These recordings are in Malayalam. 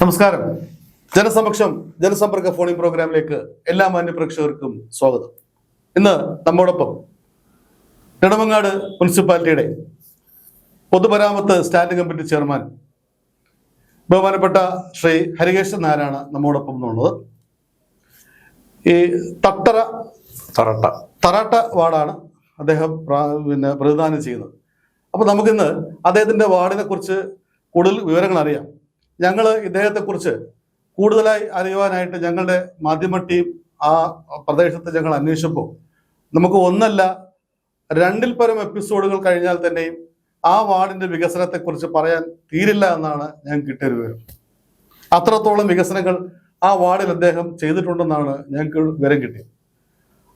നമസ്കാരം. ജനസമക്ഷം ജനസമ്പർക്ക ഫോണിംഗ് പ്രോഗ്രാമിലേക്ക് എല്ലാ മാന്യ പ്രേക്ഷകർക്കും സ്വാഗതം. ഇന്ന് നമ്മോടൊപ്പം നെടുമങ്ങാട് മുനിസിപ്പാലിറ്റിയുടെ പൊതുമരാമത്ത് സ്റ്റാൻഡിംഗ് കമ്മിറ്റി ചെയർമാൻ ബഹുമാനപ്പെട്ട ശ്രീ ഹരികേശൻ നായരാണ് നമ്മോടൊപ്പം ഉള്ളത്. ഈ തറാട്ട വാർഡാണ് അദ്ദേഹം പ്രതിദാനം ചെയ്യുന്നത്. അപ്പോൾ നമുക്കിന്ന് അദ്ദേഹത്തിൻ്റെ വാർഡിനെ കുറിച്ച് കൂടുതൽ വിവരങ്ങൾ അറിയാം. ഞങ്ങൾ ഇദ്ദേഹത്തെക്കുറിച്ച് കൂടുതലായി അറിയുവാനായിട്ട് ഞങ്ങളുടെ മാധ്യമ ടീം ആ പ്രദേശത്ത് ഞങ്ങൾ അന്വേഷിച്ചപ്പോൾ നമുക്ക് ഒന്നല്ല രണ്ടിൽ പരം എപ്പിസോഡുകൾ കഴിഞ്ഞാൽ തന്നെയും ആ വാർഡിന്റെ വികസനത്തെക്കുറിച്ച് പറയാൻ തീരില്ല എന്നാണ് ഞാൻ കിട്ടിയൊരു വിവരം. അത്രത്തോളം വികസനങ്ങൾ ആ വാർഡിൽ അദ്ദേഹം ചെയ്തിട്ടുണ്ടെന്നാണ് ഞങ്ങൾക്ക് വിവരം കിട്ടിയത്.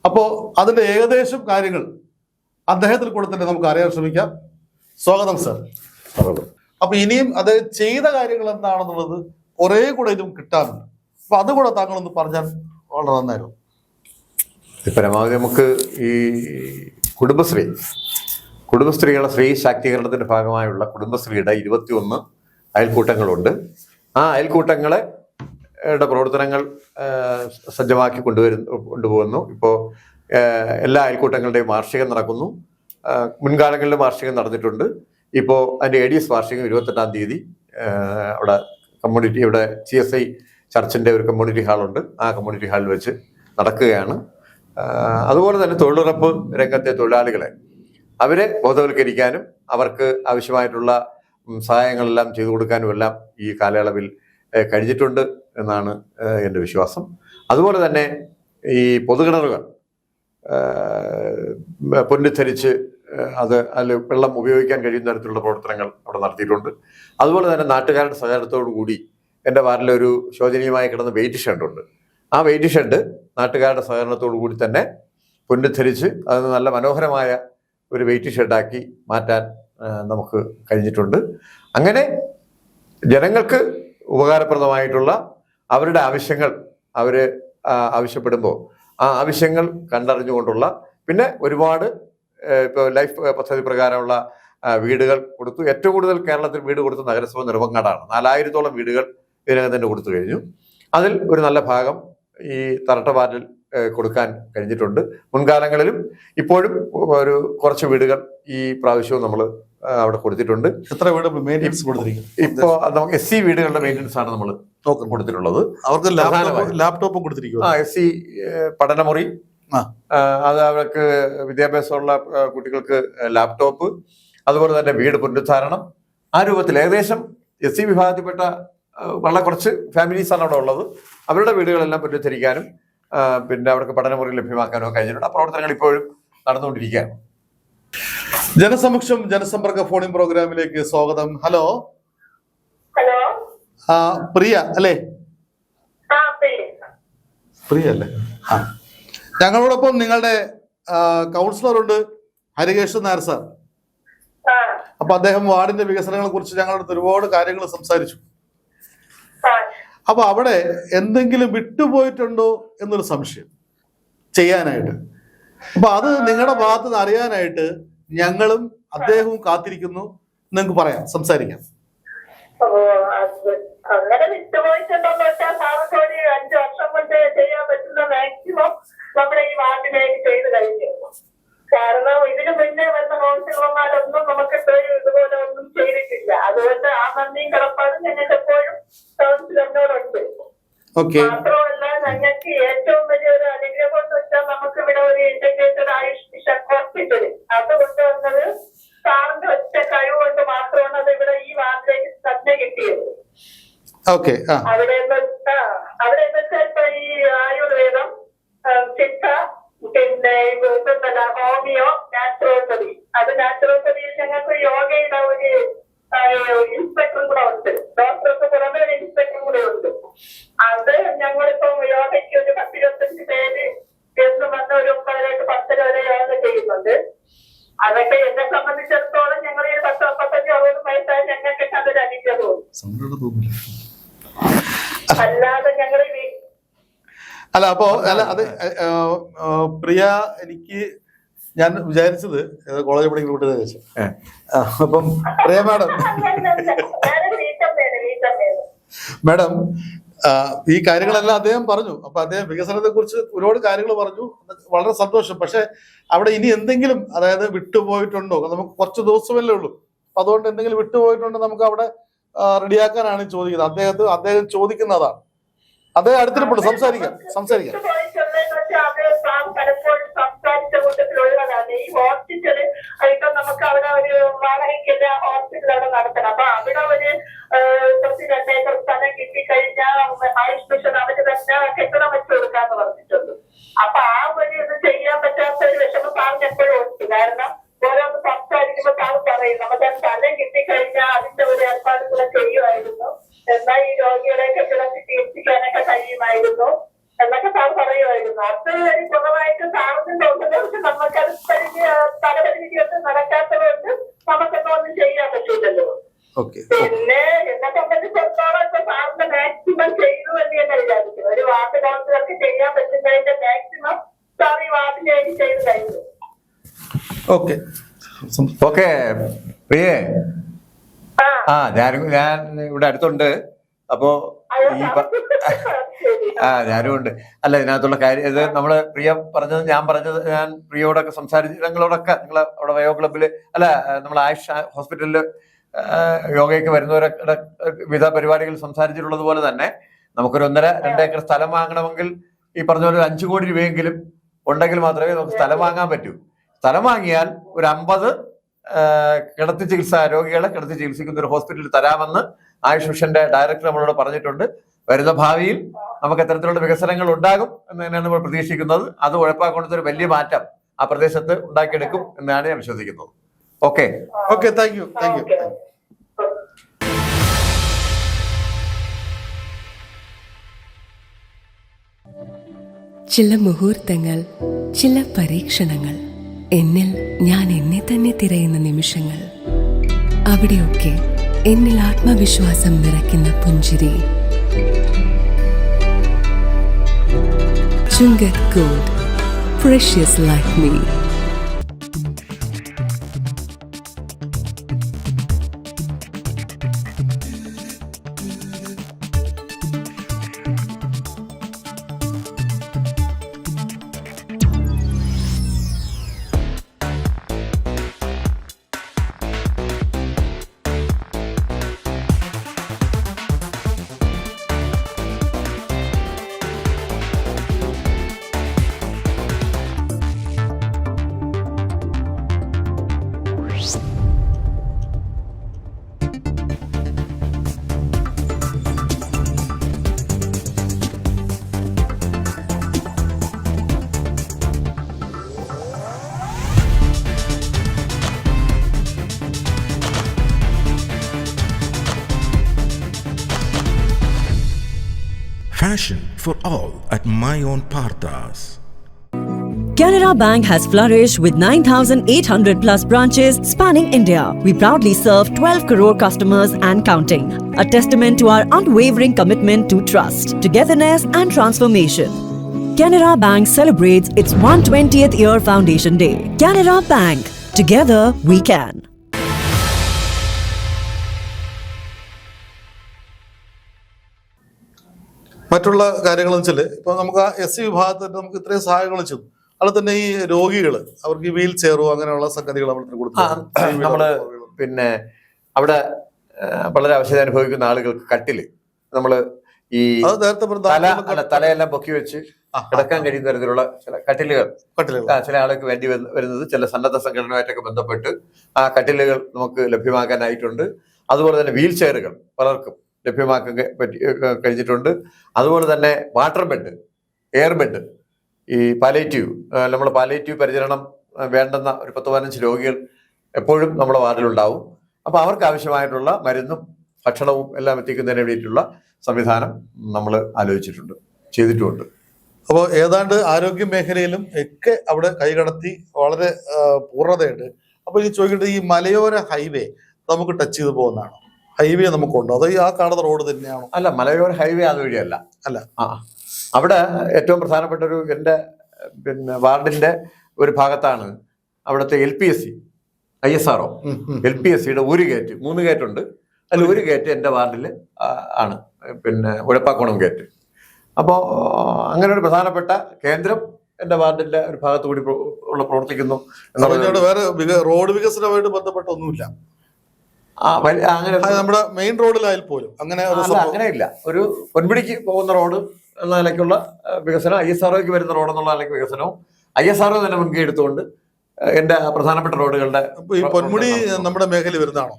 അപ്പോൾ അതിൻ്റെ ഏകദേശം കാര്യങ്ങൾ അദ്ദേഹത്തിൽ കൂടെ തന്നെ നമുക്ക് അറിയാൻ ശ്രമിക്കാം. സ്വാഗതം സർ. സ്വാഗതം. അപ്പൊ ഇനിയും അത് ചെയ്ത കാര്യങ്ങൾ എന്താണെന്നുള്ളത് കുറെ കൂടെ ഇതും കിട്ടാറുണ്ട്. അപ്പൊ അതുകൂടെ താങ്കളൊന്ന് പറഞ്ഞാൽ വളരെ നന്നായിരുന്നു. പരമാവധി നമുക്ക് ഈ കുടുംബശ്രീകളുടെ സ്ത്രീ ശാക്തീകരണത്തിന്റെ ഭാഗമായുള്ള കുടുംബശ്രീയുടെ 21 അയൽക്കൂട്ടങ്ങളുണ്ട്. ആ അയൽക്കൂട്ടങ്ങളെ പ്രവർത്തനങ്ങൾ സജ്ജമാക്കി കൊണ്ടുപോകുന്നു. ഇപ്പോൾ എല്ലാ അയൽക്കൂട്ടങ്ങളുടെയും വാർഷികം നടക്കുന്നു. മുൻകാലങ്ങളിൽ വാർഷികം നടന്നിട്ടുണ്ട്. ഇപ്പോൾ അതിൻ്റെ ADS വാർഷികം 28-ാം തീയതി അവിടെ ഇവിടെ CSI ചർച്ചിൻ്റെ ഒരു കമ്മ്യൂണിറ്റി ഹാളുണ്ട്. ആ കമ്മ്യൂണിറ്റി ഹാളിൽ വെച്ച് നടക്കുകയാണ്. അതുപോലെ തന്നെ തൊഴിലുറപ്പ് രംഗത്തെ തൊഴിലാളികളെ അവരെ ബോധവൽക്കരിക്കാനും അവർക്ക് ആവശ്യമായിട്ടുള്ള സഹായങ്ങളെല്ലാം ചെയ്തു കൊടുക്കാനും എല്ലാം ഈ കാലയളവിൽ കഴിഞ്ഞിട്ടുണ്ട് എന്നാണ് എൻ്റെ വിശ്വാസം. അതുപോലെ തന്നെ ഈ പൊതുകിണറുകൾ പൊന്നിദ്ധരിച്ച് അതിൽ വെള്ളം ഉപയോഗിക്കാൻ കഴിയുന്ന തരത്തിലുള്ള പ്രവർത്തനങ്ങൾ അവിടെ നടത്തിയിട്ടുണ്ട്. അതുപോലെ തന്നെ നാട്ടുകാരുടെ സഹകരണത്തോടു കൂടി എൻ്റെ വാർഡിലൊരു ശോചനീയമായി കിടന്ന വെയിറ്റ് ഷെഡ് ഉണ്ട്. ആ വെയിറ്റ് ഷെഡ് നാട്ടുകാരുടെ സഹകരണത്തോടു കൂടി തന്നെ പൊന്നിദ്ധരിച്ച് അത് നല്ല മനോഹരമായ ഒരു വെയിറ്റ് ഷെഡാക്കി മാറ്റാൻ നമുക്ക് കഴിഞ്ഞിട്ടുണ്ട്. അങ്ങനെ ജനങ്ങൾക്ക് ഉപകാരപ്രദമായിട്ടുള്ള അവരുടെ ആവശ്യങ്ങൾ അവർ ആവശ്യപ്പെടുമ്പോൾ ആ ആവശ്യങ്ങൾ കണ്ടറിഞ്ഞുകൊണ്ടുള്ള പിന്നെ ഒരുപാട് ഇപ്പോൾ ലൈഫ് പദ്ധതി പ്രകാരമുള്ള വീടുകൾ കൊടുത്തു. ഏറ്റവും കൂടുതൽ കേരളത്തിൽ വീട് കൊടുത്ത നഗരസഭ നെടുമങ്ങാടാണ്. 4000-ഓളം വീടുകൾ ഇതിനകം തന്നെ കൊടുത്തു കഴിഞ്ഞു. അതിൽ ഒരു നല്ല ഭാഗം ഈ തറട്ട വാർഡിൽ കൊടുക്കാൻ കഴിഞ്ഞിട്ടുണ്ട്. മുൻകാലങ്ങളിലും ഇപ്പോഴും ഒരു കുറച്ച് വീടുകൾ ഈ പ്രാവശ്യവും നമ്മൾ അവിടെ കൊടുത്തിട്ടുണ്ട്. എത്ര വീട് മെയിൻ്റെനൻസ് കൊടുത്തിരിക്കും? ഇപ്പോൾ നമുക്ക് SC വീടുകളുടെ മെയിൻ്റെനൻസ് ആണ് നമ്മൾ കൊടുത്തിട്ടുള്ളത്. അവർക്ക് ലാപ്ടോപ്പും കൊടുത്തിരിക്കും. SC പഠനമുറി, അത് അവർക്ക് വിദ്യാഭ്യാസമുള്ള കുട്ടികൾക്ക് ലാപ്ടോപ്പ്, അതുപോലെ തന്നെ വീട് പുനരുദ്ധാരണം, ആ രൂപത്തിൽ ഏകദേശം SC വിഭാഗത്തിൽപ്പെട്ട വളരെ കുറച്ച് ഫാമിലീസാണ് അവിടെ ഉള്ളത്. അവരുടെ വീടുകളെല്ലാം പുനരുദ്ധരിക്കാനും പിന്നെ അവർക്ക് പഠനമുറി ലഭ്യമാക്കാനും കഴിഞ്ഞിട്ടുണ്ട്. ആ പ്രവർത്തനങ്ങൾ ഇപ്പോഴും നടന്നുകൊണ്ടിരിക്കുകയാണ്. ജനസമക്ഷം ജനസമ്പർക്ക ഫോണിംഗ് പ്രോഗ്രാമിലേക്ക് സ്വാഗതം. ഹലോ പ്രിയ അല്ലേ? പ്രിയ അല്ലേ? ഞങ്ങളോടൊപ്പം നിങ്ങളുടെ കൗൺസിലർ ഉണ്ട്, ഹരികേശൻ നായർ സാർ. അപ്പൊ അദ്ദേഹം വാർഡിന്റെ വികസനങ്ങളെ കുറിച്ച് ഞങ്ങളുടെ ഒരുപാട് കാര്യങ്ങൾ സംസാരിച്ചു. അപ്പൊ അവിടെ എന്തെങ്കിലും വിട്ടുപോയിട്ടുണ്ടോ എന്നൊരു സംശയം ചെയ്യാനായിട്ട്. അപ്പൊ അത് നിങ്ങളുടെ ഭാഗത്ത് നിന്ന് അറിയാനായിട്ട് ഞങ്ങളും അദ്ദേഹവും കാത്തിരിക്കുന്നു. നിങ്ങൾക്ക് പറയാം, സംസാരിക്കാം. അങ്ങനെ വിട്ടുപോയിട്ടുണ്ടോന്ന് വെച്ചാൽ സാർക്ക് ഒരു 5 വർഷം കൊണ്ട് ചെയ്യാൻ പറ്റുന്ന മാക്സിമം നമ്മുടെ ഈ വാർഡിലേക്ക് ചെയ്ത് കഴിഞ്ഞു. കാരണം ഇതിനു മുന്നേ വന്ന കൗൺസിലർമാരൊന്നും നമുക്ക് ഇതുപോലെ ഒന്നും ചെയ്തിട്ടില്ല. അതുകൊണ്ട് ആ നന്ദിയും കടപ്പാടും ഞങ്ങൾക്ക് എപ്പോഴും കൗൺസിലറിനോടുണ്ട്. മാത്രമല്ല, ഞങ്ങൾക്ക് ഏറ്റവും വലിയൊരു അനുഗ്രഹം എന്ന് വെച്ചാൽ നമുക്ക് ഇവിടെ ഒരു ഇന്റഗ്രേറ്റഡ് ആയുഷ് മിഷൻ ഹോസ്പിറ്റൽ അത് കൊണ്ടുവന്നത് സാറിന്റെ ഒറ്റ കഴിവ് കൊണ്ട് മാത്രമാണ് അത് ഇവിടെ ഈ വാർഡിലേക്ക് തന്നെ കിട്ടിയത്. അവിടെ എന്ന് വെച്ചാൽ ഇപ്പൊ ഈ ആയുർവേദം, ചിട്ട, പിന്നെ ഹോമിയോ, നാച്ചുറോപ്പതി. അത് നാച്ചുറോപ്പതിയിൽ ഞങ്ങൾക്ക് യോഗയുടെ ഒരു ഇൻസ്പെക്ടറും കൂടെ ഉണ്ട്. ഡോക്ടർക്ക് പുറമെ ഒരു ഇൻസ്പെക്ടറും കൂടെ ഉണ്ട്. അത് ഞങ്ങളിപ്പം യോഗയ്ക്ക് ഒരു 10-25 പേര് എന്ന് വന്ന ഒരു 9-10 വരെ യോഗ ചെയ്യുന്നുണ്ട്. അതൊക്കെ എന്നെ സംബന്ധിച്ചിടത്തോളം ഞങ്ങൾ ഈ 10-15-60 വയസ്സായ ഞങ്ങൾക്ക് അതൊരു അനുഗ്രഹവും. അല്ലാതെ ഞങ്ങൾ അല്ല അപ്പോ അത് പ്രിയ, എനിക്ക് ഞാൻ വിചാരിച്ചത് കോളേജ് പഠിക്കുന്ന കുട്ടിയെ വെച്ച്. അപ്പം പ്രിയ മാഡം മാഡം, ഈ കാര്യങ്ങളെല്ലാം അദ്ദേഹം പറഞ്ഞു. അപ്പൊ അദ്ദേഹം വികസനത്തെ കുറിച്ച് ഒരുപാട് കാര്യങ്ങൾ പറഞ്ഞു, വളരെ സന്തോഷം. പക്ഷെ അവിടെ ഇനി എന്തെങ്കിലും അതായത് വിട്ടുപോയിട്ടുണ്ടോ? നമുക്ക് കുറച്ച് ദിവസമല്ലേ ഉള്ളൂ. അപ്പൊ അതുകൊണ്ട് എന്തെങ്കിലും വിട്ടുപോയിട്ടുണ്ടോ നമുക്ക് അവിടെ റെഡിയാക്കാനാണ് ചോദിക്കുന്നത്. അദ്ദേഹം ചോദിക്കുന്നതാണ്. അദ്ദേഹം അടുത്തിരിപ്പുണ്ട്, സംസാരിക്കാം. പലപ്പോഴും സംസാരിച്ച കൂട്ടത്തിലുള്ളതാണ്. ഈ ഹോസ്പിറ്റല് ഇപ്പൊ നമുക്ക് അവിടെ ഒരു വാടകയ്ക്കല്ല ഹോസ്പിറ്റൽ അവിടെ നടത്തണം. അപ്പൊ അവിടെ ഒരു 2 ഏക്കർ സ്ഥലം കിട്ടിക്കഴിഞ്ഞാൽ ആയുഷ് മിഷൻ അവര് തന്നെ കെട്ടിടം വെച്ച് കൊടുക്കാന്ന് പറഞ്ഞിട്ടുണ്ട്. അപ്പൊ ആ ഒരു ഇത് ചെയ്യാൻ പറ്റാത്ത ഒരു വിഷമം സാറിന് എപ്പോഴും ഉണ്ട്. കാരണം ഓരോന്ന് സംസാരിക്കുമ്പോൾ സാർ പറയും നമുക്ക് ആ സ്ഥലം കിട്ടിക്കഴിഞ്ഞാൽ അതിന്റെ ഒരു ഏർപ്പാട് കൂടെ ചെയ്യുമായിരുന്നു, എന്നാൽ ഈ രോഗികളെ കെട്ടിടത്തിൽ ചികിത്സിക്കാനൊക്കെ കഴിയുമായിരുന്നു എന്നൊക്കെ സാർ പറയുമായിരുന്നു. അത് ഒരു കുറവായിട്ട് സാറിന് തോന്നുന്നത്. പക്ഷെ നമുക്കത് സ്ഥലപരിമിതിയൊന്നും നടക്കാത്തതുകൊണ്ട് നമുക്കൊന്നും ഒന്നും ചെയ്യാൻ പറ്റില്ലല്ലോ. പിന്നെ എന്നെ സംബന്ധിച്ചിടത്തോളം ഇപ്പൊ സാറിന്റെ മാക്സിമം ചെയ്തു എന്ന് തന്നെ വിചാരിക്കുന്നു. ഒരു വാർഡ് കൗൺസിലർക്ക് ചെയ്യാൻ പറ്റുന്നതിന്റെ മാക്സിമം സാർ ഈ വാർഡിന് വേണ്ടി ചെയ്തു കഴിഞ്ഞു. ഓക്കെ പ്രിയേ, ഞാൻ ഇവിടെ അടുത്തുണ്ട്. അപ്പോ ഞാനും ഉണ്ട്. അല്ല, ഇതിനകത്തുള്ള കാര്യം ഇത് നമ്മള് പ്രിയ പറഞ്ഞത്, ഞാൻ പ്രിയോടൊക്കെ സംസാരിച്ച് നിങ്ങളോടൊക്കെ, നിങ്ങൾ അവിടെ വയോ ക്ലബില് അല്ല നമ്മൾ ആയുഷ് ഹോസ്പിറ്റലില് യോഗയ്ക്ക് വരുന്നവരൊക്കെ വിവിധ പരിപാടികൾ സംസാരിച്ചിട്ടുള്ളത് പോലെ തന്നെ നമുക്കൊരു 1.5-2 ഏക്കർ സ്ഥലം വാങ്ങണമെങ്കിൽ ഈ പറഞ്ഞ പോലെ 5 കോടി രൂപയെങ്കിലും ഉണ്ടെങ്കിൽ മാത്രമേ നമുക്ക് സ്ഥലം വാങ്ങാൻ പറ്റൂ. സ്ഥലം വാങ്ങിയാൽ ഒരു 50 കിടത്തി രോഗികളെ കിടത്തി ചികിത്സിക്കുന്ന ഒരു ഹോസ്പിറ്റൽ തരാമെന്ന് ആയുഷ് മിഷന്റെ ഡയറക്ടർ നമ്മളോട് പറഞ്ഞിട്ടുണ്ട്. വരുന്ന ഭാവിയിൽ നമുക്ക് എത്തരത്തിലുള്ള വികസനങ്ങൾ ഉണ്ടാകും എന്ന് തന്നെയാണ് നമ്മൾ പ്രതീക്ഷിക്കുന്നത്. അത് ഉഴപ്പാക്കൊണ്ടൊരു ഒരു വലിയ മാറ്റം ആ പ്രദേശത്ത് ഉണ്ടാക്കിയെടുക്കും എന്നാണ് ഞാൻ വിശ്വസിക്കുന്നത്. Okay, thank you. ചില മുഹൂർത്തങ്ങൾ, ചില പരീക്ഷണങ്ങൾ, എന്നിൽ ഞാൻ എന്നെ തന്നെ തിരയുന്ന നിമിഷങ്ങൾ, അവിടെയൊക്കെ എന്നിൽ ആത്മവിശ്വാസം നിറയ്ക്കുന്ന പുഞ്ചിരി. Chungath gold, precious like me. Fashion for all at My Own Parthas. Canara Bank has flourished with 9,800 plus branches spanning India. We proudly serve 12 crore customers and counting, a testament to our unwavering commitment to trust, togetherness and transformation. Canara Bank celebrates its 120th year foundation day. Canara Bank, together we can. മറ്റുള്ള കാര്യങ്ങളെന്ന് വെച്ചാൽ ഇപ്പൊ നമുക്ക് ആ SC വിഭാഗത്തിൽ നമുക്ക് ഇത്രയും സഹായങ്ങൾ ചെയ്തു. അതുപോലെ തന്നെ ഈ രോഗികള് അവർക്ക് വീൽ ചെയറോ അങ്ങനെയുള്ള സംഗതികൾ നമ്മള് പിന്നെ അവിടെ വളരെ അവശത അനുഭവിക്കുന്ന ആളുകൾക്ക് കട്ടില് നമ്മള് ഈ തലയെല്ലാം പൊക്കി വെച്ച് കിടക്കാൻ കഴിയുന്ന തരത്തിലുള്ള ചില കട്ടിലുകൾ ചില ആൾക്ക് വേണ്ടി വരുന്നത് ചില സന്നദ്ധ സംഘടനയുമായിട്ടൊക്കെ ബന്ധപ്പെട്ട് ആ കട്ടിലുകൾ നമുക്ക് ലഭ്യമാക്കാനായിട്ടുണ്ട്. അതുപോലെ തന്നെ വീൽ ചെയറുകൾ പലർക്കും ലഭ്യമാക്കാൻ കഴിഞ്ഞിട്ടുണ്ട്. അതുപോലെ തന്നെ വാട്ടർ ബെഡ്, എയർ ബെഡ്, ഈ പാലേറ്റീവ് നമ്മൾ പാലേറ്റീവ് പരിചരണം വേണ്ടുന്ന ഒരു 10-15 രോഗികൾ എപ്പോഴും നമ്മുടെ വാർഡിലുണ്ടാവും. അപ്പൊ അവർക്ക് ആവശ്യമായിട്ടുള്ള മരുന്നും ഭക്ഷണവും എല്ലാം എത്തിക്കുന്നതിന് വേണ്ടിയിട്ടുള്ള സംവിധാനം നമ്മൾ ആലോചിച്ചിട്ടുണ്ട്, ചെയ്തിട്ടുമുണ്ട്. അപ്പോൾ ഏതാണ്ട് ആരോഗ്യ മേഖലയിലും ഒക്കെ അവിടെ കൈകടത്തി വളരെ പൂർണ്ണതയുണ്ട്. അപ്പൊ ഈ ചോദിക്കട്ടെ, ഈ മലയോര ഹൈവേ നമുക്ക് ടച്ച് ചെയ്ത് പോകുന്നതാണോ? ഹൈവേ നമുക്കുണ്ടോ? അതോ ഈ ആ കാണുന്ന റോഡ് തന്നെയാണോ? അല്ല, മലയോര ഹൈവേ അതുവഴിയല്ല. അല്ല, അവിടെ ഏറ്റവും പ്രധാനപ്പെട്ട ഒരു എൻ്റെ വാർഡിന്റെ ഒരു ഭാഗത്താണ് അവിടുത്തെ LPSC ISRO LPSCയുടെ ഒരു ഗേറ്റ്, 3 ഗേറ്റ് ഉണ്ട്. അതിൽ ഒരു ഗേറ്റ് എൻ്റെ വാർഡിൽ ആണ്. പിന്നെ ഉഴപ്പാക്കോണം ഗേറ്റ്. അപ്പോൾ അങ്ങനെ ഒരു പ്രധാനപ്പെട്ട കേന്ദ്രം എൻ്റെ വാർഡിന്റെ ഒരു ഭാഗത്തു കൂടി പ്രവർത്തിക്കുന്നു എന്നുള്ളത്. വേറെ റോഡ് വികസനമായിട്ട് ബന്ധപ്പെട്ട ഒന്നുമില്ല. അങ്ങനെ നമ്മുടെ മെയിൻ റോഡിലായാൽ പോലും അങ്ങനെ അങ്ങനെയില്ല. ഒരു പൊൻപിടിക്ക് പോകുന്ന റോഡ് എന്ന നിലയ്ക്കുള്ള വികസനം, ISROയ്ക്ക് വരുന്ന റോഡ് എന്നുള്ള നിലയ്ക്ക് വികസനവും ISRO തന്നെ മുൻകൈ എടുത്തുകൊണ്ട് എന്റെ പ്രധാനപ്പെട്ട റോഡുകളുടെ. ഈ പൊന്മുടി നമ്മുടെ മേഖല വരുന്നതാണോ?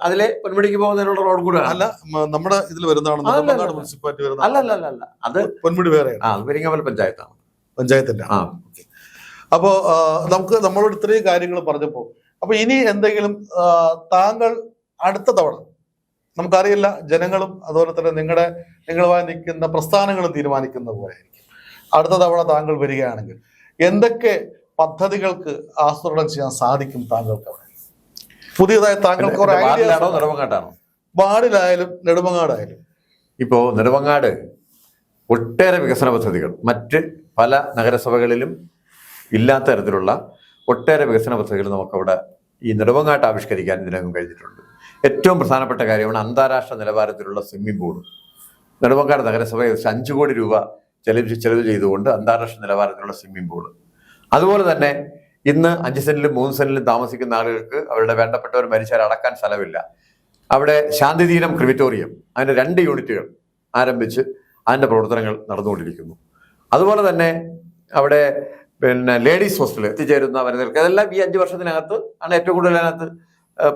അതിലെ പൊന്മുടിക്ക് പോകുന്നതിനുള്ള റോഡ് കൂടെ അല്ല, നമ്മുടെ ഇതിൽ വരുന്നതാണോ? നെടുമങ്ങാട് മുനിസിപ്പാലിറ്റി വരുന്ന? അല്ല, അത് പൊന്മുടി വേറെ, പെരിങ്ങമല പഞ്ചായത്താണ്, പഞ്ചായത്തിന്റെ. അപ്പോ നമ്മളോട് ഇത്രയും കാര്യങ്ങൾ പറഞ്ഞപ്പോ, അപ്പൊ ഇനി എന്തെങ്കിലും താങ്കൾ അടുത്ത തവണ, നമുക്കറിയില്ല, ജനങ്ങളും അതുപോലെ തന്നെ നിങ്ങളുമായി നിൽക്കുന്ന പ്രസ്ഥാനങ്ങളും തീരുമാനിക്കുന്ന പോലെ ആയിരിക്കും, അടുത്ത തവണ താങ്കൾ വരികയാണെങ്കിൽ എന്തൊക്കെ പദ്ധതികൾക്ക് ആസൂത്രണം ചെയ്യാൻ സാധിക്കും താങ്കൾക്ക് അവിടെ? പുതിയതായി താങ്കൾക്ക് ഒരു ഐഡിയ. നെടുമങ്ങാട്ടാണോ? വാർഡിലായാലും നെടുമങ്ങാടായാലും. ഇപ്പോ നെടുമങ്ങാട് ഒട്ടേറെ വികസന പദ്ധതികൾ മറ്റ് പല നഗരസഭകളിലും ഇല്ലാത്ത തരത്തിലുള്ള ഒട്ടേറെ വികസന പദ്ധതികൾ നമുക്കവിടെ ഈ നെടുമങ്ങാട്ട് ആവിഷ്കരിക്കാൻ ഇതിനകം കഴിഞ്ഞിട്ടുണ്ട്. ഏറ്റവും പ്രധാനപ്പെട്ട കാര്യമാണ് അന്താരാഷ്ട്ര നിലവാരത്തിലുള്ള സ്വിമ്മിംഗ് പൂൾ. നെടുമങ്ങാട് നഗരസഭ 5 കോടി രൂപ ചെലവ് ചെയ്തുകൊണ്ട് അന്താരാഷ്ട്ര നിലവാരത്തിലുള്ള സ്വിമ്മിംഗ് പൂൾ. അതുപോലെ തന്നെ ഇന്ന് 5 സെന്റിലും 3 സെന്റിലും താമസിക്കുന്ന ആളുകൾക്ക് അവരുടെ വേണ്ടപ്പെട്ടവർ മരിച്ചാൽ അടക്കാൻ സ്ഥലമില്ല. അവിടെ ശാന്തിതീരം ക്രിമിറ്റോറിയം, അതിൻ്റെ 2 യൂണിറ്റുകൾ ആരംഭിച്ച് അതിൻ്റെ പ്രവർത്തനങ്ങൾ നടന്നുകൊണ്ടിരിക്കുന്നു. അതുപോലെ തന്നെ അവിടെ പിന്നെ ലേഡീസ് ഹോസ്റ്റൽ എത്തിച്ചേരുന്ന വനിതകൾക്ക്, അതെല്ലാം ഈ 5 വർഷത്തിനകത്ത് ആണ് ഏറ്റവും കൂടുതൽ അതിനകത്ത്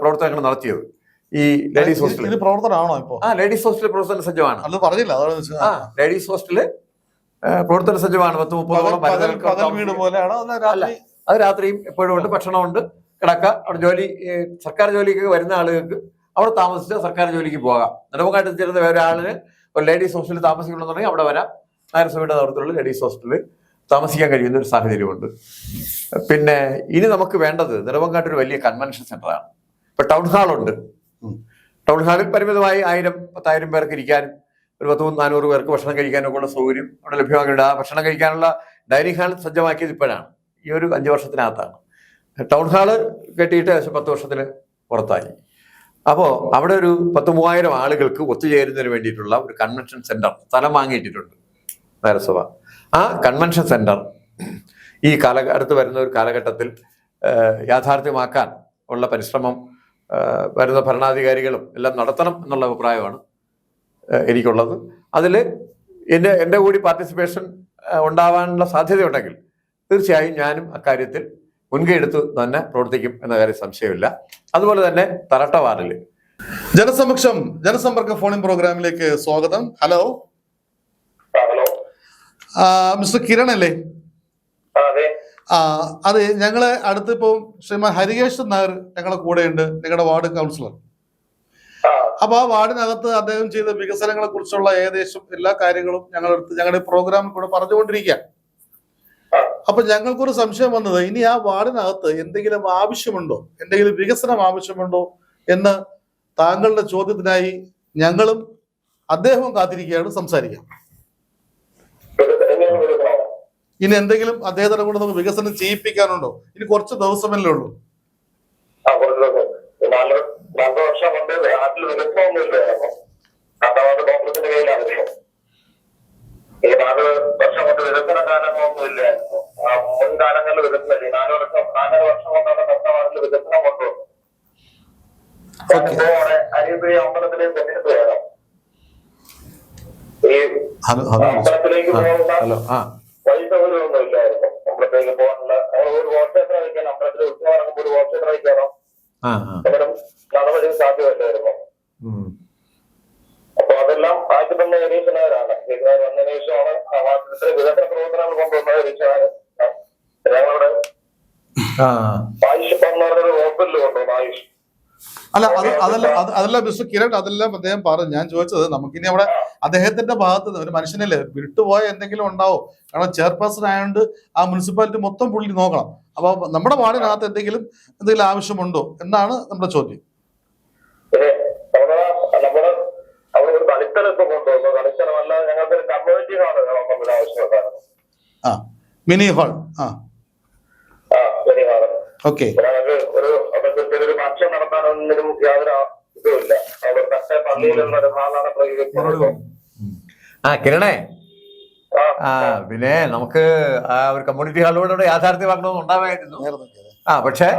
പ്രവർത്തനങ്ങൾ നടത്തിയത്. ഈ ലേഡീസ് ഹോസ്റ്റൽ പ്രവർത്തനമാണോ ഇപ്പോൾ? ലേഡീസ് ഹോസ്റ്റൽ പ്രവർത്തന സജ്ജമാണ്. അത് പറഞ്ഞില്ല. ലേഡീസ് ഹോസ്റ്റല് പ്രവർത്തന സജ്ജമാണ്. 10-30ഓളം വീട് പോലെയാണോ? അല്ല, അത് രാത്രിയും എപ്പോഴും ഉണ്ട്, ഭക്ഷണമുണ്ട്, കിടക്ക. അവിടെ ജോലി, സർക്കാർ ജോലിക്ക് വരുന്ന ആളുകൾക്ക് അവിടെ താമസിച്ച് സർക്കാർ ജോലിക്ക് പോകാം. നെടുമങ്ങാട്ട് എത്തിച്ചേരുന്ന വേറെ ആളിന് ഒരു ലേഡീസ് ഹോസ്റ്റലിൽ താമസിക്കണമെന്നുണ്ടെങ്കിൽ അവിടെ വരാം. നഗരസഭയുടെ നേതൃത്വത്തിലുള്ള ലേഡീസ് ഹോസ്റ്റലിൽ താമസിക്കാൻ കഴിയുന്ന ഒരു സാഹചര്യമുണ്ട്. പിന്നെ ഇനി നമുക്ക് വേണ്ടത് നെടുമങ്ങാട്ട് ഒരു വലിയ കൺവെൻഷൻ സെന്ററാണ്. ഇപ്പൊ ടൗൺ ഹാളുണ്ട്. ടൗൺ ഹാളിൽ പരിമിതമായി 1000-10,000 പേർക്ക് ഇരിക്കാനും ഒരു 300-400 പേർക്ക് ഭക്ഷണം കഴിക്കാനൊക്കെ ഉള്ള സൗകര്യം അവിടെ ലഭ്യമാക്കിയിട്ടുണ്ട്. ആ ഭക്ഷണം കഴിക്കാനുള്ള ഡൈനിങ് ഹാൾ സജ്ജമാക്കിയത് ഇപ്പോഴാണ്, ഈ ഒരു 5 വർഷത്തിനകത്താണ്. ടൗൺ ഹാള് കെട്ടിയിട്ട് 10 വർഷത്തിന് പുറത്തായി. അപ്പോൾ അവിടെ ഒരു 10,000-3000 ആളുകൾക്ക് ഒത്തുചേരുന്നതിന് വേണ്ടിയിട്ടുള്ള ഒരു കൺവെൻഷൻ സെന്റർ സ്ഥലം വാങ്ങിയിട്ടിട്ടുണ്ട് നഗരസഭ. ആ കൺവെൻഷൻ സെന്റർ ഈ അടുത്ത് വരുന്ന ഒരു കാലഘട്ടത്തിൽ യാഥാർത്ഥ്യമാക്കാൻ ഉള്ള പരിശ്രമം വരുന്ന ഭരണാധികാരികളും എല്ലാം നടത്തണം എന്നുള്ള അഭിപ്രായമാണ് എനിക്കുള്ളത്. അതിൽ എൻ്റെ കൂടി പാർട്ടിസിപ്പേഷൻ ഉണ്ടാവാനുള്ള സാധ്യതയുണ്ടെങ്കിൽ തീർച്ചയായും ഞാനും അക്കാര്യത്തിൽ മുൻകൈ എടുത്ത് തന്നെ പ്രവർത്തിക്കും എന്ന കാര്യം സംശയമില്ല. അതുപോലെ തന്നെ തറട്ട വാർഡിൽ ജനസമ്പർക്ക ഫോണിൻ പ്രോഗ്രാമിലേക്ക് സ്വാഗതം. ഹലോ, മിസ്റ്റർ കിരൺ അല്ലേ? അതെ, ഞങ്ങളെ അടുത്തിപ്പോ ശ്രീമാൻ ഹരികേശൻ നായർ ഞങ്ങളുടെ കൂടെയുണ്ട്, നിങ്ങളുടെ വാർഡ് കൗൺസിലർ. അപ്പൊ ആ വാർഡിനകത്ത് അദ്ദേഹം ചെയ്ത വികസനങ്ങളെ കുറിച്ചുള്ള ഏകദേശം എല്ലാ കാര്യങ്ങളും ഞങ്ങളുടെ പ്രോഗ്രാമിൽ കൂടെ പറഞ്ഞുകൊണ്ടിരിക്കുക. അപ്പൊ ഞങ്ങൾക്കൊരു സംശയം വന്നത്, ഇനി ആ വാർഡിനകത്ത് എന്തെങ്കിലും ആവശ്യമുണ്ടോ, എന്തെങ്കിലും വികസനം ആവശ്യമുണ്ടോ എന്ന് താങ്കളുടെ ചോദ്യത്തിനായി ഞങ്ങളും അദ്ദേഹവും കാത്തിരിക്കുകയാണ്. സംസാരിക്കാം. ഇനി എന്തെങ്കിലും അദ്ദേഹത്തിനെ കൊണ്ട് നമുക്ക് വികസനം ചെയ്യിപ്പിക്കാനുണ്ടോ? ഇനി കുറച്ച് ദിവസമല്ലേ ഉള്ളൂ. 2 വർഷം കൊണ്ട് നാട്ടിൽ വികസനമൊന്നുമില്ലായിരുന്നു. കോൺഗ്രസിന്റെ കയ്യിലാണ്. ഈ 4 വർഷം കൊണ്ട് വികസന കാലങ്ങളൊന്നുമില്ലായിരുന്നു. മുൻകാലങ്ങളിൽ വികസനം 4 വർഷം കൊണ്ടാണ് കർത്താവാട്ടിൽ വികസനം കൊണ്ടുവന്നത്. അവിടെ അരിയപ്പുഴ അമ്പലത്തിലേക്ക് തെരഞ്ഞെടുപ്പ് വേണം. ഈ അമ്പലത്തിലേക്ക് പോകുന്ന വഴി സൗകര്യമൊന്നും ഇല്ലായിരുന്നു. അമ്പലത്തിലേക്ക് പോകാനുള്ള ഒരു ഘോഷയാത്ര വയ്ക്കാൻ, അമ്പലത്തിൽ ഉത്സവം ഇറങ്ങുമ്പോൾ ഒരു ഘോഷയാത്ര വയ്ക്കാനോ അങ്ങനെ നടപടി സാധ്യമല്ലായിരുന്നു. അപ്പൊ അതെല്ലാം ആദ്യം തന്നെ നിരീക്ഷണകരാണ്. നിരീക്ഷകർ വന്നതിന് ശേഷമാണ് വികസന പ്രവർത്തനങ്ങൾ കൊണ്ടുവന്നത്. നിരീക്ഷകര് ഞങ്ങളുടെ ആയുഷ് ഇപ്പം എന്ന് പറഞ്ഞൊരു ഹോസ്പിറ്റലിൽ കൊണ്ടുവന്നു. ആയുഷ് അതല്ല മിസ്റ്റർ കിരൺ, അതെല്ലാം അദ്ദേഹം പറഞ്ഞു. ഞാൻ ചോദിച്ചത്, നമുക്കിനി അവിടെ അദ്ദേഹത്തിന്റെ ഭാഗത്ത് ഒരു മനുഷ്യനല്ലേ വിട്ടുപോയ എന്തെങ്കിലും ഉണ്ടാവോ? കാരണം ചെയർപേഴ്സൺ ആയതുകൊണ്ട് ആ മുനിസിപ്പാലിറ്റി മൊത്തം പുള്ളി നോക്കണം. അപ്പൊ നമ്മുടെ വാർഡിനകത്ത് എന്തെങ്കിലും ആവശ്യമുണ്ടോ എന്നാണ് നമ്മുടെ ചോദ്യം. നമ്മുടെ അവിടെ ഒരു കളിസ്ഥലം ഇപ്പൊ കൊണ്ടുവന്നു. കളിസ്ഥലമല്ല, ഞങ്ങൾക്ക് ഒരു കമ്മ്യൂണിറ്റി ഹാൾ ആവശ്യമുണ്ടായിരുന്നു. Mini hall. Mini hall. Okay. ഒരു ഫംഗ്ഷൻ നടത്താനൊന്നും യാതൊരു ഇതുമില്ല. അവിടെ പള്ളിയിലുള്ള ആളാണ് പ്രതികരിച്ചത്. കിരണേ, പിന്നെ നമുക്ക് ഒരു കമ്മ്യൂണിറ്റി ഹാളിലൂടെ യാഥാർത്ഥ്യമാക്കണമെന്ന് ഉണ്ടാവായിരുന്നു. പക്ഷേ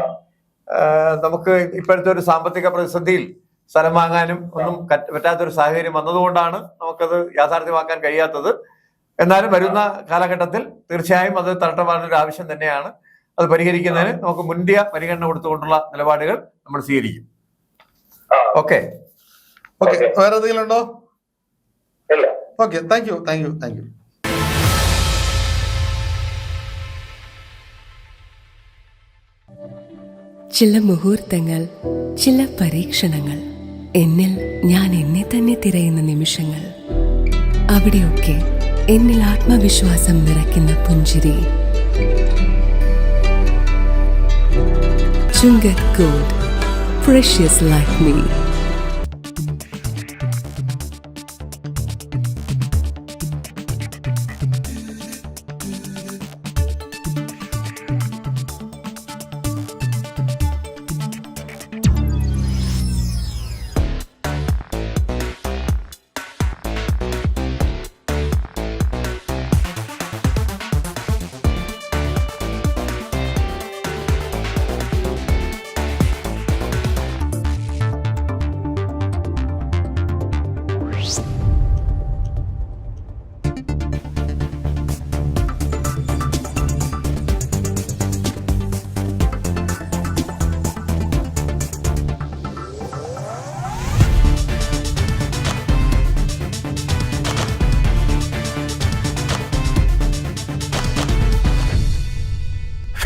നമുക്ക് ഇപ്പോഴത്തെ ഒരു സാമ്പത്തിക പ്രതിസന്ധിയിൽ സ്ഥലം വാങ്ങാനും ഒന്നും പറ്റാത്തൊരു സാഹചര്യം വന്നതുകൊണ്ടാണ് നമുക്കത് യാഥാർത്ഥ്യമാക്കാൻ കഴിയാത്തത്. എന്നാലും വരുന്ന കാലഘട്ടത്തിൽ തീർച്ചയായും അത് തരട്ടമാകുന്ന ഒരു ആവശ്യം തന്നെയാണ്. അത് പരിഹരിക്കുന്നതിന് നമുക്ക് മുന്തിയ പരിഗണന കൊടുത്തുകൊണ്ടുള്ള നിലപാടുകൾ നമ്മൾ സ്വീകരിക്കും. ഓക്കെ, വേറെ എന്തെങ്കിലും ഉണ്ടോ? ഇല്ല. Okay, thank you. ചില മുഹൂർത്തങ്ങൾ, ചില പരീക്ഷണങ്ങൾ, എന്നിൽ ഞാൻ എന്നെ തന്നെ തിരയുന്ന നിമിഷങ്ങൾ, അവിടെയൊക്കെ എന്നിൽ ആത്മവിശ്വാസം നിറയ്ക്കുന്ന പുഞ്ചിരി. Chungath gold, precious like me.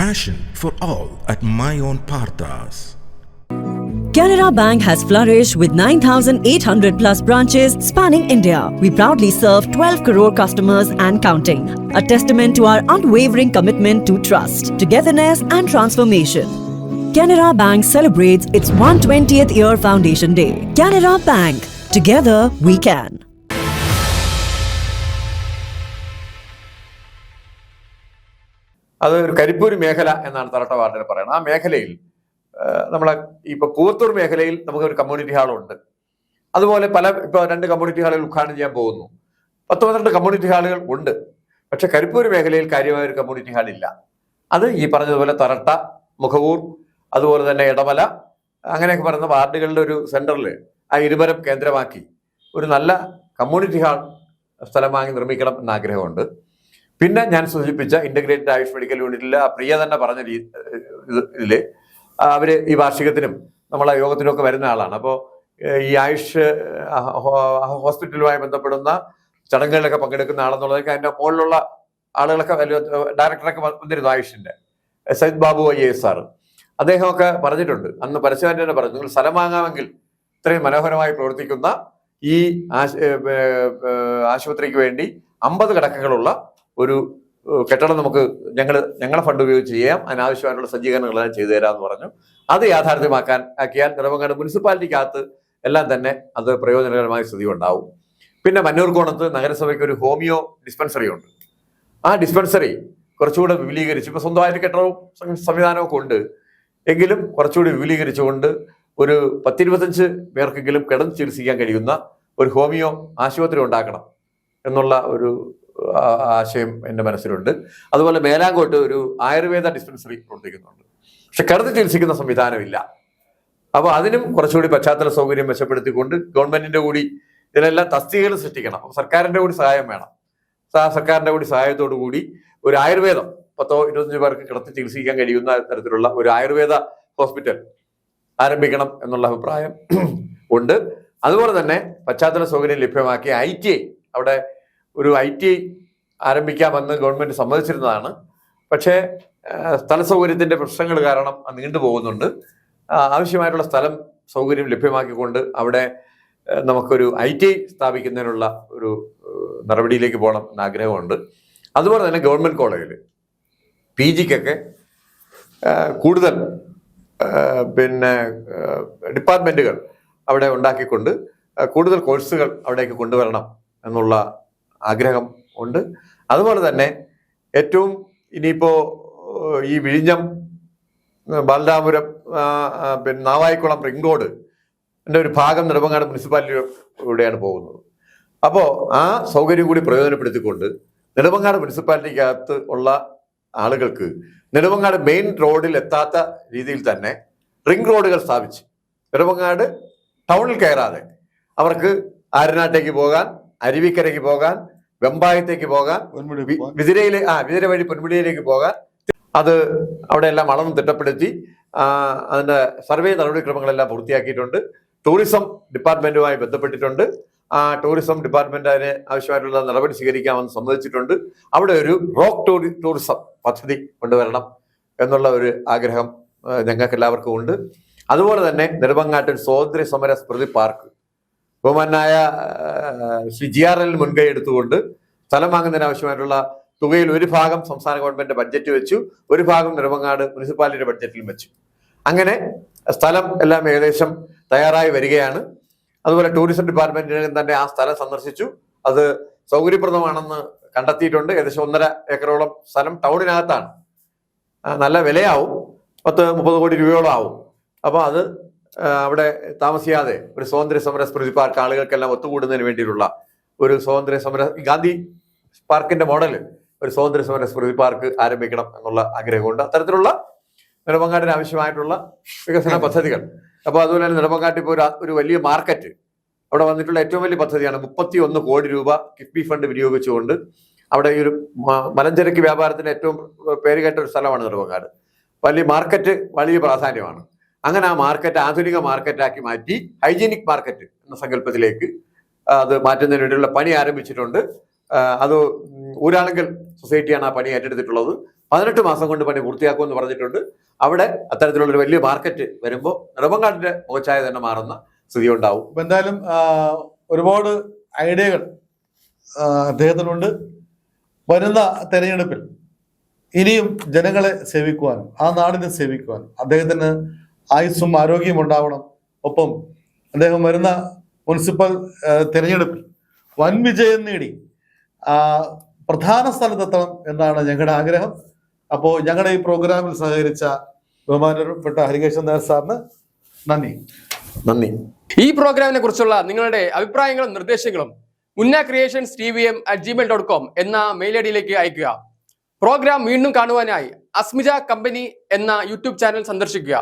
Fashion for all at my own Parthas. Canara Bank has flourished with 9,800 plus branches spanning India. We proudly serve 12 crore customers and counting, a testament to our unwavering commitment to trust, togetherness and transformation. Canara Bank celebrates its 120th year foundation day. Canara Bank, together we can. അത് ഒരു കരിപ്പൂർ മേഖല എന്നാണ് തലട്ട വാർഡിൽ പറയുന്നത്. ആ മേഖലയിൽ നമ്മളെ ഇപ്പൊ പൂവത്തൂർ മേഖലയിൽ നമുക്ക് ഒരു കമ്മ്യൂണിറ്റി ഹാളുണ്ട്. അതുപോലെ ഇപ്പൊ 2 കമ്മ്യൂണിറ്റി ഹാളുകൾ ഉദ്ഘാടനം ചെയ്യാൻ പോകുന്നു. 10-12 കമ്മ്യൂണിറ്റി ഹാളുകൾ ഉണ്ട്. പക്ഷെ കരിപ്പൂർ മേഖലയിൽ കാര്യമായ ഒരു കമ്മ്യൂണിറ്റി ഹാൾ ഇല്ല. അത് ഈ പറഞ്ഞതുപോലെ തറട്ട, മുഖവൂർ, അതുപോലെ തന്നെ ഇടമല, അങ്ങനെയൊക്കെ പറയുന്ന വാർഡുകളുടെ ഒരു സെന്ററിൽ ആ ഇരുമരം കേന്ദ്രമാക്കി ഒരു നല്ല കമ്മ്യൂണിറ്റി ഹാൾ സ്ഥലം വാങ്ങി നിർമ്മിക്കണം എന്ന ആഗ്രഹമുണ്ട്. പിന്നെ ഞാൻ സൂചിപ്പിച്ച ഇന്റഗ്രേറ്റഡ് ആയുഷ് മെഡിക്കൽ യൂണിറ്റിൽ ആ പ്രിയ തന്നെ പറഞ്ഞ ഇതില് അവര് ഈ വാർഷികത്തിനും നമ്മളെ യോഗത്തിനൊക്കെ വരുന്ന ആളാണ്. അപ്പോൾ ഈ ആയുഷ് ഹോസ്പിറ്റലുമായി ബന്ധപ്പെടുന്ന ചടങ്ങുകളിലൊക്കെ പങ്കെടുക്കുന്ന ആളെന്നുള്ളതൊക്കെ അതിന്റെ മുകളിലുള്ള ആളുകളൊക്കെ ഡയറക്ടറൊക്കെ വന്നിരുന്നു ആയുഷിന്റെ, സയ്യിദ് ബാബു IAS സാറ്. അദ്ദേഹമൊക്കെ പറഞ്ഞിട്ടുണ്ട്, അന്ന് പരസ്യമായിട്ട് തന്നെ പറഞ്ഞു, നിങ്ങൾ സ്ഥലം വാങ്ങാമെങ്കിൽ ഇത്രയും മനോഹരമായി പ്രവർത്തിക്കുന്ന ഈ ആശുപത്രിക്ക് വേണ്ടി 50 കിടക്കകളുള്ള ഒരു കെട്ടിടം നമുക്ക് ഞങ്ങളെ ഫണ്ട് ഉപയോഗിച്ച് ചെയ്യാം, അതിനാവശ്യമായിട്ടുള്ള സജ്ജീകരണങ്ങളെല്ലാം ചെയ്തു തരാമെന്ന് പറഞ്ഞു. അത് യാഥാർത്ഥ്യമാക്കിയാൽ നെടുമങ്ങാട് മുനിസിപ്പാലിറ്റിക്കകത്ത് എല്ലാം തന്നെ അത് പ്രയോജനകരമായ സ്ഥിതി ഉണ്ടാവും. പിന്നെ മന്നൂർക്കോണത്ത് നഗരസഭയ്ക്ക് ഒരു ഹോമിയോ ഡിസ്പെൻസറി ഉണ്ട്. ആ ഡിസ്പെൻസറി കുറച്ചുകൂടെ വിപുലീകരിച്ച്, ഇപ്പൊ സ്വന്തമായിട്ട് കെട്ടിടവും സംവിധാനവും ഒക്കെ ഉണ്ട് എങ്കിലും കുറച്ചുകൂടി വിപുലീകരിച്ചുകൊണ്ട് ഒരു 10-25 പേർക്കെങ്കിലും കിടന്ന് ചികിത്സിക്കാൻ കഴിയുന്ന ഒരു ഹോമിയോ ആശുപത്രി ഉണ്ടാക്കണം എന്നുള്ള ഒരു ആശയം എൻ്റെ മനസ്സിലുണ്ട്. അതുപോലെ മേലാങ്കോട്ട് ഒരു ആയുർവേദ ഡിസ്പെൻസറി പ്രവർത്തിക്കുന്നുണ്ട്. പക്ഷെ കിടന്ന് ചികിത്സിക്കുന്ന സംവിധാനമില്ല. അപ്പോൾ അതിനും കുറച്ചുകൂടി പശ്ചാത്തല സൗകര്യം മെച്ചപ്പെടുത്തിക്കൊണ്ട് ഗവൺമെന്റിന്റെ കൂടി ഇതിനെല്ലാം തസ്തികകൾ സൃഷ്ടിക്കണം. സർക്കാരിന്റെ കൂടി സഹായം വേണം. സർക്കാരിന്റെ കൂടി സഹായത്തോടു കൂടി ഒരു ആയുർവേദം 10-25 പേർക്ക് കിടത്തി ചികിത്സിക്കാൻ കഴിയുന്ന തരത്തിലുള്ള ഒരു ആയുർവേദ ഹോസ്പിറ്റൽ ആരംഭിക്കണം എന്നുള്ള അഭിപ്രായം ഉണ്ട്. അതുപോലെ തന്നെ പശ്ചാത്തല സൗകര്യം ലഭ്യമാക്കി ITI, അവിടെ ഒരു ITI ആരംഭിക്കാമെന്ന് ഗവൺമെന്റ് സമ്മതിച്ചിരുന്നതാണ്. പക്ഷേ സ്ഥല സൗകര്യത്തിന്റെ പ്രശ്നങ്ങൾ കാരണം നീണ്ടുപോകുന്നുണ്ട്. ആവശ്യമായിട്ടുള്ള സ്ഥലം സൗകര്യം ലഭ്യമാക്കിക്കൊണ്ട് അവിടെ നമുക്കൊരു ITI സ്ഥാപിക്കുന്നതിനുള്ള ഒരു നടപടിയിലേക്ക് പോകണം എന്ന ആഗ്രഹമുണ്ട്. അതുപോലെ തന്നെ ഗവൺമെന്റ് കോളേജിൽ PGക്കൊക്കെ കൂടുതൽ പിന്നെ ഡിപ്പാർട്ട്മെന്റുകൾ അവിടെ ഉണ്ടാക്കിക്കൊണ്ട് കൂടുതൽ കോഴ്സുകൾ അവിടേക്ക് കൊണ്ടുവരണം എന്നുള്ള ആഗ്രഹം ഉണ്ട്. അതുപോലെ തന്നെ ഏറ്റവും ഇനിയിപ്പോ ഈ വിഴിഞ്ഞം, ബാലരാമപുരം, പിന്നെ നാവായിക്കുളം റിംഗ് റോഡ് ഒരു ഭാഗം നെടുമങ്ങാട് മുനിസിപ്പാലിറ്റിയിലൂടെയാണ് പോകുന്നത്. അപ്പോൾ ആ സൗകര്യം കൂടി പ്രയോജനപ്പെടുത്തിക്കൊണ്ട് നെടുമങ്ങാട് മുനിസിപ്പാലിറ്റിക്കകത്ത് ഉള്ള ആളുകൾക്ക് നെടുമങ്ങാട് മെയിൻ റോഡിൽ എത്താത്ത രീതിയിൽ തന്നെ റിംഗ് റോഡുകൾ സ്ഥാപിച്ച് നെടുമങ്ങാട് ടൗണിൽ കയറാതെ അവർക്ക് ആരനാട്ടേക്ക് പോകാൻ, അരുവിക്കരയ്ക്ക് പോകാൻ, വെമ്പായത്തേക്ക് പോകാൻ, വിതിര വഴി പൊന്മുടിയിലേക്ക് പോകാൻ, അത് അവിടെ എല്ലാം അളന്ന് തിട്ടപ്പെടുത്തി അതിന്റെ സർവേ നടപടിക്രമങ്ങളെല്ലാം പൂർത്തിയാക്കിയിട്ടുണ്ട്. ടൂറിസം ഡിപ്പാർട്ട്മെന്റുമായി ബന്ധപ്പെട്ടിട്ടുണ്ട്. ആ ടൂറിസം ഡിപ്പാർട്ട്മെന്റ് അതിന് ആവശ്യമായിട്ടുള്ള നടപടി സ്വീകരിക്കാമെന്ന് സമ്മതിച്ചിട്ടുണ്ട്. അവിടെ ഒരു റോക്ക് ടൂറിസം പദ്ധതി കൊണ്ടുവരണം എന്നുള്ള ഒരു ആഗ്രഹം ഞങ്ങൾക്ക് എല്ലാവർക്കും ഉണ്ട്. അതുപോലെ തന്നെ നെടുമങ്ങാട്ടിൽ സ്വാതന്ത്ര്യ സമര സ്മൃതി പാർക്ക് ബഹുമാനായ ശ്രീ GRL മുൻകൈ എടുത്തുകൊണ്ട് സ്ഥലം വാങ്ങുന്നതിന് ആവശ്യമായിട്ടുള്ള തുകയിൽ ഒരു ഭാഗം സംസ്ഥാന ഗവൺമെന്റ് ബഡ്ജറ്റ് വെച്ചു, ഒരു ഭാഗം നെടുമങ്ങാട് മുനിസിപ്പാലിറ്റിയുടെ ബഡ്ജറ്റിലും വെച്ചു. അങ്ങനെ സ്ഥലം എല്ലാം ഏകദേശം തയ്യാറായി വരികയാണ്. അതുപോലെ ടൂറിസം ഡിപ്പാർട്ട്മെന്റിന് തന്നെ ആ സ്ഥലം സന്ദർശിച്ചു. അത് സൗകര്യപ്രദമാണെന്ന് കണ്ടെത്തിയിട്ടുണ്ട്. ഏകദേശം 1.5 ഏക്കറോളം സ്ഥലം ടൗണിനകത്താണ്. നല്ല വിലയാവും, 10-30 കോടി രൂപയോളം ആവും. അപ്പോൾ അത് അവിടെ താമസിയാതെ ഒരു സ്വാതന്ത്ര്യ സമര സ്മൃതി പാർക്ക് ആളുകൾക്കെല്ലാം ഒത്തുകൂടുന്നതിന് വേണ്ടിയിട്ടുള്ള ഒരു സ്വാതന്ത്ര്യ സമര ഗാന്ധി പാർക്കിന്റെ മോഡല് ഒരു സ്വാതന്ത്ര്യ സമര സ്മൃതി പാർക്ക് ആരംഭിക്കണം എന്നുള്ള ആഗ്രഹമുണ്ട്. അത്തരത്തിലുള്ള നെടുമങ്ങാടിന് ആവശ്യമായിട്ടുള്ള വികസന പദ്ധതികൾ. അപ്പോൾ അതുപോലെ തന്നെ നെടുമങ്ങാട്ടിൽ ഇപ്പോൾ ഒരു വലിയ മാർക്കറ്റ് അവിടെ വന്നിട്ടുള്ള ഏറ്റവും വലിയ പദ്ധതിയാണ്. 31 കോടി രൂപ കിഫ്ബി ഫണ്ട് വിനിയോഗിച്ചുകൊണ്ട് അവിടെ ഈ ഒരു മലഞ്ചരക്ക് വ്യാപാരത്തിന് ഏറ്റവും പേരുകേട്ട ഒരു സ്ഥലമാണ് നെടുമങ്ങാട്. വലിയ മാർക്കറ്റ് വലിയ പ്രാധാന്യമാണ്. അങ്ങനെ ആ മാർക്കറ്റ് ആധുനിക മാർക്കറ്റാക്കി മാറ്റി ഹൈജീനിക് മാർക്കറ്റ് എന്ന സങ്കല്പത്തിലേക്ക് അത് മാറ്റുന്നതിന് വേണ്ടിയുള്ള പണി ആരംഭിച്ചിട്ടുണ്ട്. അത് ഊരാളുങ്കൽ സൊസൈറ്റിയാണ് ആ പണി ഏറ്റെടുത്തിട്ടുള്ളത്. 18 മാസം കൊണ്ട് പണി പൂർത്തിയാക്കുമെന്ന് പറഞ്ഞിട്ടുണ്ട്. അവിടെ അത്തരത്തിലുള്ളൊരു വലിയ മാർക്കറ്റ് വരുമ്പോൾ നെടുമങ്ങാടിന്റെ മുഖച്ഛായ തന്നെ മാറുന്ന സ്ഥിതി ഉണ്ടാവും. അപ്പൊ എന്തായാലും ഒരുപാട് ഐഡിയകൾ അദ്ദേഹത്തിനുണ്ട്. വരുന്ന തെരഞ്ഞെടുപ്പിൽ ഇനിയും ജനങ്ങളെ സേവിക്കുവാനും ആ നാടിനെ സേവിക്കുവാനും അദ്ദേഹത്തിന് ആയുസ്സും ആരോഗ്യവും ഉണ്ടാവണം. ഒപ്പം അദ്ദേഹം വരുന്ന മുനിസിപ്പൽ തെരഞ്ഞെടുപ്പിൽ വൻ വിജയം നേടി പ്രധാന സ്ഥലത്തെത്തണം എന്നാണ് ഞങ്ങളുടെ ആഗ്രഹം. അപ്പോൾ ഞങ്ങളുടെ ഈ പ്രോഗ്രാമിൽ സഹകരിച്ച ബഹുമാനപ്പെട്ട ഹരികേശൻ നായർ സാറിന് നന്ദി. ഈ പ്രോഗ്രാമിനെ കുറിച്ചുള്ള നിങ്ങളുടെ അഭിപ്രായങ്ങളും നിർദ്ദേശങ്ങളും munnacreations@gmail.com എന്ന മെയിൽ ഐഡിയിലേക്ക് അയക്കുക. പ്രോഗ്രാം വീണ്ടും കാണുവാനായി അസ്മിജ കമ്പനി എന്ന യൂട്യൂബ് ചാനൽ സന്ദർശിക്കുക.